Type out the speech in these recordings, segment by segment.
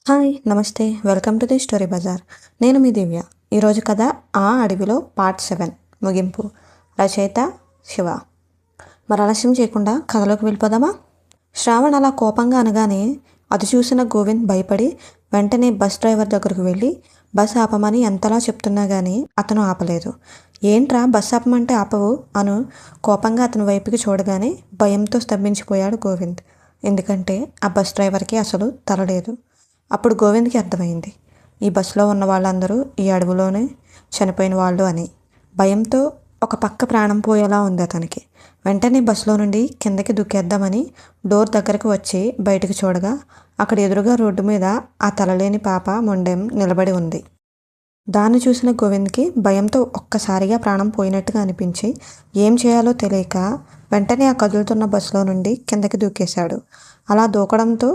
Hi నమస్తే welcome to the story Bazaar. నేను మీ దివ్య. ఈరోజు కథ ఆ అడవిలో పార్ట్ 7 ముగింపు. రచయిత శివ. మరి ఆలస్యం చేయకుండా కథలోకి వెళ్ళిపోదామా? శ్రావణ్ అలా కోపంగా అనగానే అది చూసిన గోవింద్ భయపడి వెంటనే బస్ డ్రైవర్ దగ్గరకు వెళ్ళి బస్ ఆపమని ఎంతలా చెప్తున్నా కానీ అతను ఆపలేదు. ఏంట్రా బస్ ఆపమంటే ఆపవు అను కోపంగా అతని వైపుకి చూడగానే భయంతో స్తంభించిపోయాడు గోవింద్. ఎందుకంటే ఆ బస్ డ్రైవర్కి అసలు తలలేదు. అప్పుడు గోవింద్కి అర్థమైంది, ఈ బస్సులో ఉన్న వాళ్ళందరూ ఈ అడవిలోనే చనిపోయిన వాళ్ళు అని. భయంతో ఒక పక్క ప్రాణం పోయేలా ఉంది అతనికి. వెంటనే బస్సులో నుండి కిందకి దూకేద్దామని డోర్ దగ్గరకు వచ్చి బయటకు చూడగా అక్కడ ఎదురుగా రోడ్డు మీద ఆ తలలేని పాప మొండెం నిలబడి ఉంది. దాన్ని చూసిన గోవింద్కి భయంతో ఒక్కసారిగా ప్రాణం పోయినట్టుగా అనిపించి ఏం చేయాలో తెలియక వెంటనే ఆ కదులుతున్న బస్సులో నుండి కిందకి దూకేశాడు. అలా దూకడంతో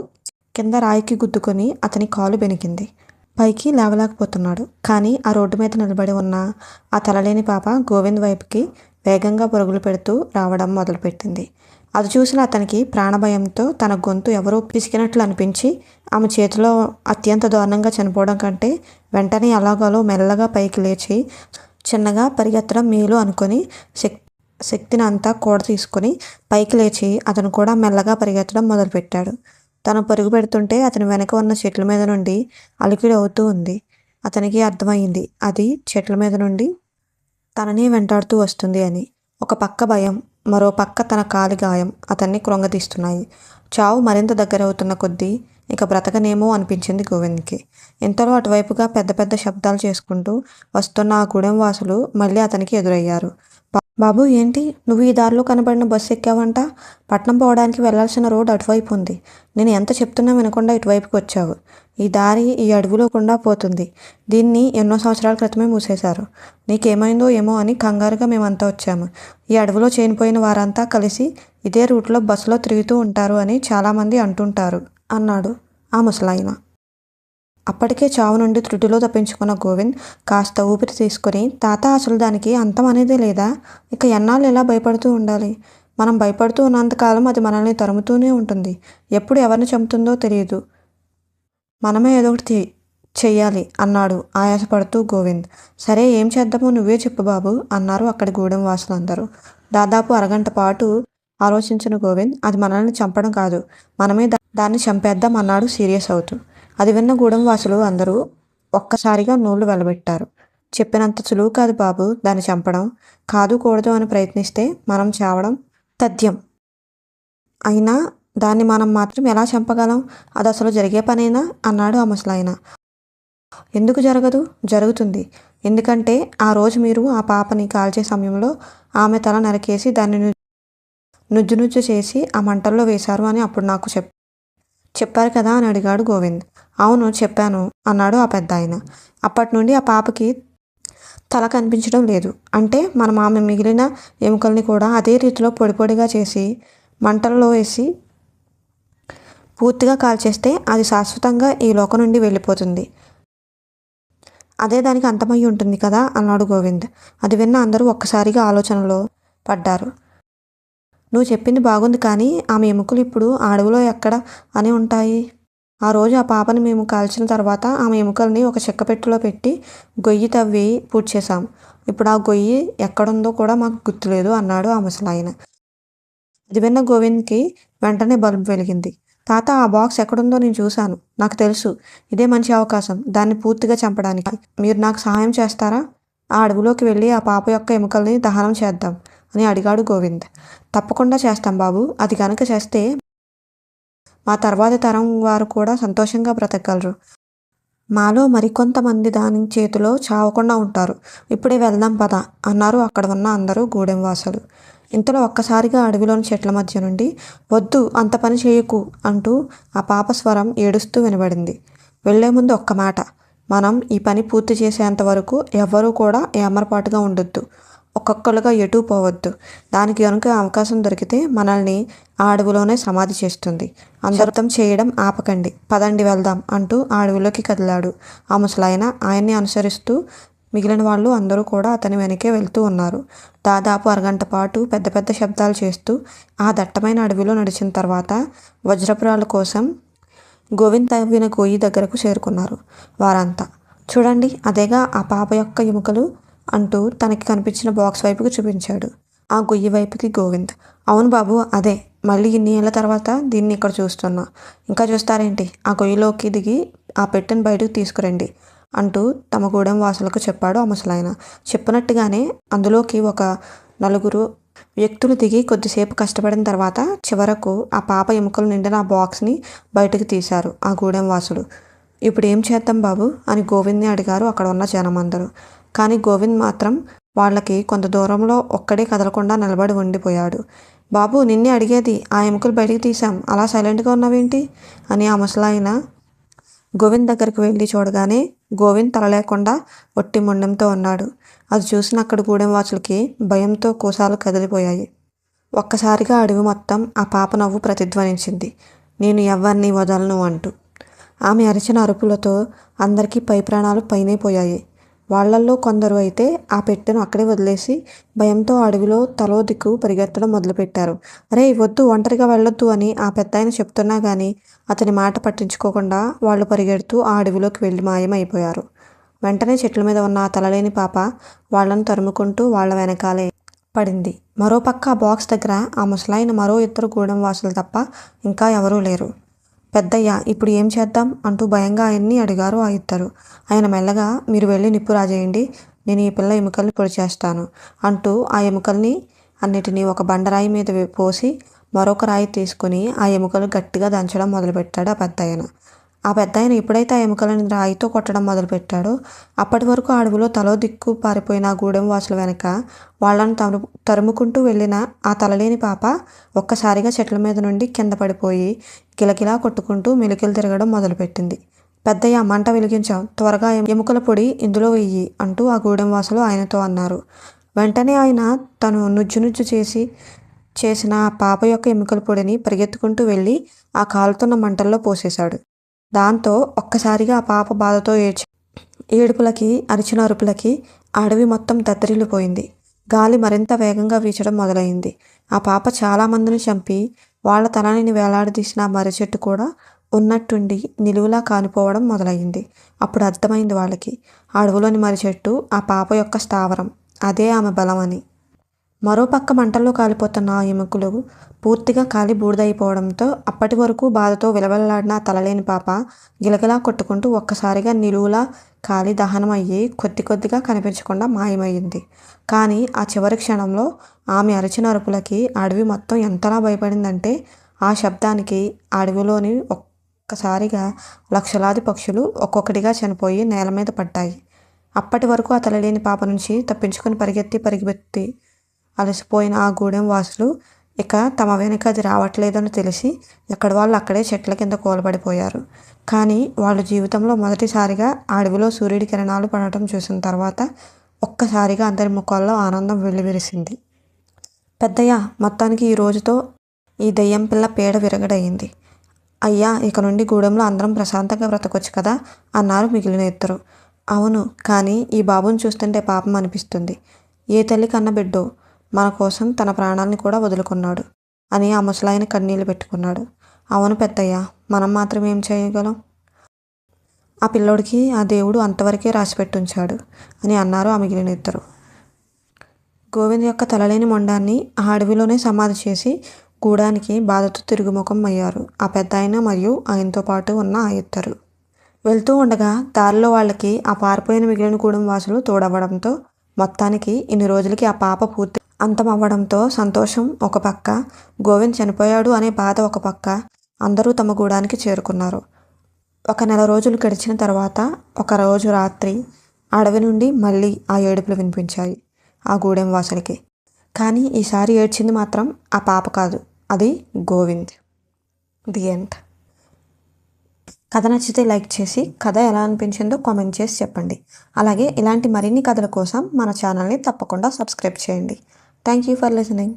కింద రాయికి గుద్దుకొని అతని కాలు బెనికింది. పైకి లేవలేకపోతున్నాడు. కానీ ఆ రోడ్డు మీద నిలబడి ఉన్న ఆ తలలేని పాప గోవింద్ వైపుకి వేగంగా పరుగులు పెడుతూ రావడం మొదలుపెట్టింది. అది చూసిన అతనికి ప్రాణభయంతో తన గొంతు ఎవరో పిసికినట్లు అనిపించి ఆమె చేతిలో అత్యంత దారుణంగా చనిపోవడం కంటే వెంటనే అలాగలో మెల్లగా పైకి లేచి చిన్నగా పరిగెత్తడం మేలు అనుకొని శక్తిని అంతా కూడ తీసుకొని పైకి లేచి అతను కూడా మెల్లగా పరిగెత్తడం మొదలుపెట్టాడు. తను పరుగు పెడుతుంటే అతని వెనక ఉన్న చెట్ల మీద నుండి అలికిడి అవుతూ ఉంది. అతనికి అర్థమైంది అది చెట్ల మీద నుండి తనని వెంటాడుతూ వస్తుంది అని. ఒక పక్క భయం, మరో పక్క తన కాలి గాయం అతన్ని కృంగతీస్తున్నాయి. చావు మరింత దగ్గరవుతున్న కొద్దీ ఇక బ్రతకనేమో అనిపించింది గోవింద్కి. ఇంతలో అటువైపుగా పెద్ద పెద్ద శబ్దాలు చేసుకుంటూ వస్తున్న ఆ గూడెం వాసులు మళ్ళీ అతనికి ఎదురయ్యారు. బాబు ఏంటి, నువ్వు ఈ దారిలో కనబడిన బస్సు ఎక్కావంట? పట్నం పోవడానికి వెళ్లాల్సిన రోడ్ అటువైపు ఉంది. నేను ఎంత చెప్తున్నా వినకుండా ఇటువైపుకి వచ్చావు. ఈ దారి ఈ అడవిలో గుండా పోతుంది. దీన్ని ఎన్నో సంవత్సరాల క్రితమే మూసేశారు. నీకేమైందో ఏమో అని కంగారుగా మేమంతా వచ్చాము. ఈ అడవిలో చనిపోయిన వారంతా కలిసి ఇదే రూట్లో బస్సులో తిరుగుతూ ఉంటారు అని చాలామంది అంటుంటారు అన్నాడు ఆ ముసలాయన. అప్పటికే చావు నుండి త్రుటిలో తప్పించుకున్న గోవింద్ కాస్త ఊపిరి తీసుకుని, తాత అసలు దానికి అంతం అనేదే లేదా? ఇక ఎన్నాళ్ళు ఎలా భయపడుతూ ఉండాలి? మనం భయపడుతూ ఉన్నంతకాలం అది మనల్ని తరుముతూనే ఉంటుంది. ఎప్పుడు ఎవరిని చంపుతుందో తెలియదు. మనమే ఏదో ఒకటి చెయ్యాలి అన్నాడు ఆయాసపడుతూ గోవింద్. సరే ఏం చేద్దామో నువ్వే చెప్పు బాబు అన్నారు అక్కడి గూడెం వాసులందరూ. దాదాపు అరగంట పాటు ఆలోచించిన గోవింద్, అది మనల్ని చంపడం కాదు, మనమే దాన్ని చంపేద్దాం అన్నాడు సీరియస్ అవుతూ. అది విన్న గూడెం వాసులు అందరూ ఒక్కసారిగా నోళ్లు వెలబెట్టారు. చెప్పినంత సులువు కాదు బాబు దాన్ని చంపడం. కాదు కూడదు అని ప్రయత్నిస్తే మనం చావడం తథ్యం. అయినా దాన్ని మనం మాత్రం ఎలా చంపగలం? అది అసలు జరిగే పనేనా అన్నాడు ఆ ముసలాయన. ఎందుకు జరగదు? జరుగుతుంది. ఎందుకంటే ఆ రోజు మీరు ఆ పాపని కాల్చే సమయంలో ఆమె తల నరికేసి దాన్ని నుజ్జు నుజ్జు చేసి ఆ మంటల్లో వేశారు అని అప్పుడు నాకు చెప్పారు కదా అని అడిగాడు గోవింద్. అవును చెప్పాను అన్నాడు ఆ పెద్ద ఆయన. అప్పటి నుండి ఆ పాపకి తల కనిపించడం లేదు. అంటే మనం ఆమె మిగిలిన ఎముకల్ని కూడా అదే రీతిలో పొడి పొడిగా చేసి మంటల్లో వేసి పూర్తిగా కాల్చేస్తే అది శాశ్వతంగా ఈ లోకం నుండి వెళ్ళిపోతుంది. అదే దానికి అంతమై ఉంటుంది కదా అన్నాడు గోవింద్. అది విన్న అందరూ ఒక్కసారిగా ఆలోచనలో పడ్డారు. నువ్వు చెప్పింది బాగుంది, కానీ ఆమె ఎముకలు ఇప్పుడు ఆ అడవిలో ఎక్కడ అని ఉంటాయి? ఆ రోజు ఆ పాపని మేము కాల్చిన తర్వాత ఆమె ఎముకల్ని ఒక చెక్కపెట్టెలో పెట్టి గొయ్యి తవ్వి పూడ్చేశాం. ఇప్పుడు ఆ గొయ్యి ఎక్కడుందో కూడా మాకు గుర్తులేదు అన్నాడు ఆ ముసలాయన. అది విన్న గోవింద్కి వెంటనే బల్బు వెలిగింది. తాత ఆ బాక్స్ ఎక్కడుందో నేను చూశాను. నాకు తెలుసు. ఇదే మంచి అవకాశం దాన్ని పూర్తిగా చంపడానికి. మీరు నాకు సహాయం చేస్తారా? ఆ అడవిలోకి వెళ్ళి ఆ పాప యొక్క ఎముకల్ని దహనం చేద్దాం అని అడిగాడు గోవింద్. తప్పకుండా చేస్తాం బాబు. అది కనుక చేస్తే మా తర్వాతి తరం వారు కూడా సంతోషంగా బ్రతకగలరు. మాలో మరికొంతమంది దాని చేతిలో చావకుండా ఉంటారు. ఇప్పుడే వెళ్దాం పద అన్నారు అక్కడ ఉన్న అందరూ గూడెం వాసులు. ఇంతలో ఒక్కసారిగా అడవిలోని చెట్ల మధ్య నుండి వద్దు అంత పని చేయకు అంటూ ఆ పాప స్వరం ఏడుస్తూ వినబడింది. వెళ్లే ముందు ఒక్క మాట, మనం ఈ పని పూర్తి చేసేంత వరకు ఎవ్వరూ కూడా ఏమరపాటుగా ఉండొద్దు. ఒక్కొక్కరుగా ఎటూ పోవద్దు. దానికి కనుక అవకాశం దొరికితే మనల్ని ఆ అడవిలోనే సమాధి చేస్తుంది. అందర్థం చేయడం ఆపకండి, పదండి వెళ్దాం అంటూ ఆ అడవిలోకి కదిలాడు ఆ ముసలాయన. ఆయన్ని అనుసరిస్తూ మిగిలిన వాళ్ళు అందరూ కూడా అతని వెనకే వెళ్తూ ఉన్నారు. దాదాపు అరగంట పాటు పెద్ద పెద్ద శబ్దాలు చేస్తూ ఆ దట్టమైన అడవిలో నడిచిన తర్వాత వజ్రపురాల కోసం గోవింద్ తవ్విన గొయ్యి దగ్గరకు చేరుకున్నారు వారంతా. చూడండి, అదేగా ఆ పాప యొక్క ఎముకలు అంటూ తనకి కనిపించిన బాక్స్ వైపుకి చూపించాడు. ఆ గొయ్యి వైపుకి గోవింద్. అవును బాబు, అదే. మళ్ళీ ఇన్ని ఏళ్ళ తర్వాత దీన్ని ఇక్కడ చూస్తున్నా. ఇంకా చూస్తారేంటి? ఆ గొయ్యిలోకి దిగి ఆ పెట్టెను బయటకు తీసుకురండి అంటూ తమ గూడెం వాసులకు చెప్పాడు ఆ ముసలాయన. చెప్పినట్టుగానే అందులోకి ఒక నలుగురు వ్యక్తులు దిగి కొద్దిసేపు కష్టపడిన తర్వాత చివరకు ఆ పాప ఎముకలు నిండిన ఆ బాక్స్ని బయటకు తీశారు ఆ గూడెం వాసులు. ఇప్పుడు ఏం చేద్దాం బాబు అని గోవింద్ని అడిగారు అక్కడ ఉన్న జనమందరూ. కానీ గోవింద్ మాత్రం వాళ్ళకి కొంత దూరంలో ఒక్కడే కదలకుండా నిలబడి ఉండిపోయాడు. బాబు, నిన్నే అడిగేది. ఆ ఎముకలు బయటికి తీసాం, అలా సైలెంట్గా ఉన్నావేంటి అని ఆ ముసలాయన గోవింద్ దగ్గరికి వెళ్ళి చూడగానే గోవింద్ తల లేకుండా ఒట్టి మొండెంతో ఉన్నాడు. అది చూసిన అక్కడ గూడెం వాసులకి భయంతో కోసాలు కదిలిపోయాయి. ఒక్కసారిగా అడవి మొత్తం ఆ పాప నవ్వు ప్రతిధ్వనించింది. నేను ఎవ్వరిని వదలను అంటూ. ఆమె అరిచిన అరుపులతో అందరికీ పై ప్రాణాలు పైనే పోయాయి. వాళ్లల్లో కొందరు అయితే ఆ పెట్టెను అక్కడే వదిలేసి భయంతో అడవిలో తలో దిక్కు పరిగెత్తడం మొదలుపెట్టారు. రే వద్దు, ఒంటరిగా వెళ్ళొద్దు అని ఆ పెద్దాయన చెప్తున్నా కానీ అతని మాట పట్టించుకోకుండా వాళ్ళు పరిగెడుతూ ఆ అడవిలోకి వెళ్ళి మాయమైపోయారు. వెంటనే చెట్ల మీద ఉన్న ఆ తలలేని పాప వాళ్లను తరుముకుంటూ వాళ్ల వెనకాలే పడింది. మరోపక్క ఆ బాక్స్ దగ్గర ఆ ముసలాయన మరో ఇద్దరు గూడెం వాసులు తప్ప ఇంకా ఎవరూ లేరు. పెద్దయ్య, ఇప్పుడు ఏం చేద్దాం అంటూ భయంగా ఆయన్ని అడిగారు ఆ ఇద్దరు. ఆయన మెల్లగా, మీరు వెళ్ళి నిప్పు రాజేయండి, నేను ఈ పిల్ల ఎముకల్ని పొడి చేస్తాను అంటూ ఆ ఎముకల్ని అన్నిటినీ ఒక బండరాయి మీద పోసి మరొక రాయి తీసుకుని ఆ ఎముకలు గట్టిగా దంచడం మొదలుపెట్టాడు ఆ పెద్దాయన. ఆ పెద్దాయన ఎప్పుడైతే ఆ ఎముకలని రాయితో కొట్టడం మొదలుపెట్టాడో అప్పటి వరకు అడవిలో తలో దిక్కు పారిపోయిన ఆ గూడెం వాసుల వెనక వాళ్ళను తరుముకుంటూ వెళ్ళిన ఆ తలలేని పాప ఒక్కసారిగా చెట్ల మీద నుండి కింద పడిపోయి గిలగిలా కొట్టుకుంటూ మెలికలు తిరగడం మొదలుపెట్టింది. పెద్దయ్య, మంట వెలిగించాం, త్వరగా ఎముకల పొడి ఇందులో వెయ్యి అంటూ ఆ గూడెం వాసులు ఆయనతో అన్నారు. వెంటనే ఆయన తను నుజ్జు చేసిన ఆ పాప యొక్క ఎముకల పొడిని పరిగెత్తుకుంటూ వెళ్ళి ఆ కాలుతున్న మంటల్లో పోసేశాడు. దాంతో ఒక్కసారిగా ఆ పాప బాధతో ఏడుపులకి అరిచిన అరుపులకి అడవి మొత్తం దద్దరిల్లిపోయింది. గాలి మరింత వేగంగా వీచడం మొదలైంది. ఆ పాప చాలామందిని చంపి వాళ్ల తలని వేలాడదీసిన ఆ మర్రి చెట్టు కూడా ఉన్నట్టుండి నిలువులా కానిపోవడం మొదలైంది. అప్పుడు అర్థమైంది వాళ్ళకి, అడవిలోని మర్రి చెట్టు ఆ పాప యొక్క స్థావరం, అదే ఆమె బలం అని. మరోపక్క మంటల్లో కాలిపోతున్న ఆ ఎముకలు పూర్తిగా కాలి బూడిదైపోవడంతో అప్పటి వరకు బాధతో విలవిలలాడిన ఆ తలలేని పాప గిలగిలా కొట్టుకుంటూ ఒక్కసారిగా నిలువులా కాలి దహనం అయ్యి కొద్దిగా కనిపించకుండా మాయమైంది. కానీ ఆ చివరి క్షణంలో ఆమె అరిచిన అరుపులకి అడవి మొత్తం ఎంతలా భయపడిందంటే ఆ శబ్దానికి అడవిలోని ఒక్కసారిగా లక్షలాది పక్షులు ఒక్కొక్కటిగా చనిపోయి నేల మీద పడ్డాయి. అప్పటి వరకు ఆ తలలేని పాప నుంచి తప్పించుకుని పరిగెత్తి అలసిపోయిన ఆ గూడెం వాసులు ఇక తమ వెనుక అది రావట్లేదని తెలిసి ఎక్కడ వాళ్ళు అక్కడే చెట్ల కింద కూలబడిపోయారు. కానీ వాళ్ళ జీవితంలో మొదటిసారిగా అడవిలో సూర్యుడి కిరణాలు పడటం చూసిన తర్వాత ఒక్కసారిగా అందరి ముఖాల్లో ఆనందం వెల్లివిరిసింది. పెద్దయ్య, మొత్తానికి ఈ రోజుతో ఈ దెయ్యం పిల్ల పీడ విరగడయింది. అయ్యా, ఇక నుండి గూడెంలో అందరం ప్రశాంతంగా బ్రతకొచ్చు కదా అన్నారు మిగిలిన ఇద్దరు. అవును, కానీ ఈ బాబుని చూస్తుంటే పాపం అనిపిస్తుంది. ఏ తల్లి కన్న బిడ్డో మన కోసం తన ప్రాణాలని కూడా వదులుకున్నాడు అని ఆ ముసలాయన కన్నీళ్లు పెట్టుకున్నాడు. అవును పెద్దయ్య, మనం మాత్రం ఏం చేయగలం? ఆ పిల్లోడికి ఆ దేవుడు అంతవరకే రాసిపెట్టుంచాడు అని అన్నారు ఆ మిగిలిన ఇద్దరు. గోవింద్ యొక్క తలలేని మొండాన్ని ఆ అడవిలోనే సమాధి చేసి గూడానికి బాధతో తిరుగుముఖం అయ్యారు ఆ పెద్దాయన మరియు ఆయనతో పాటు ఉన్న ఆ ఇద్దరు. వెళ్తూ ఉండగా దారిలో వాళ్ళకి ఆ పారిపోయిన మిగిలిన గూడెం వాసులు తోడవ్వడంతో మొత్తానికి ఇన్ని రోజులకి ఆ పాప పూర్తి అంతం అవ్వడంతో సంతోషం ఒక పక్క, గోవింద్ చనిపోయాడు అనే బాధ ఒక పక్క, అందరూ తమ గూడానికి చేరుకున్నారు. 1 నెల రోజులు గడిచిన తర్వాత ఒక రోజు రాత్రి అడవి నుండి మళ్ళీ ఆ ఏడుపులు వినిపించాయి ఆ గూడెం వాసులకి. కానీ ఈసారి ఏడ్చింది మాత్రం ఆ పాప కాదు, అది గోవింద్. The end. కథ నచ్చితే లైక్ చేసి కథ ఎలా అనిపించిందో కామెంట్ చేసి చెప్పండి. అలాగే ఇలాంటి మరిన్ని కథల కోసం మన ఛానల్ని తప్పకుండా సబ్స్క్రైబ్ చేయండి. Thank you for listening.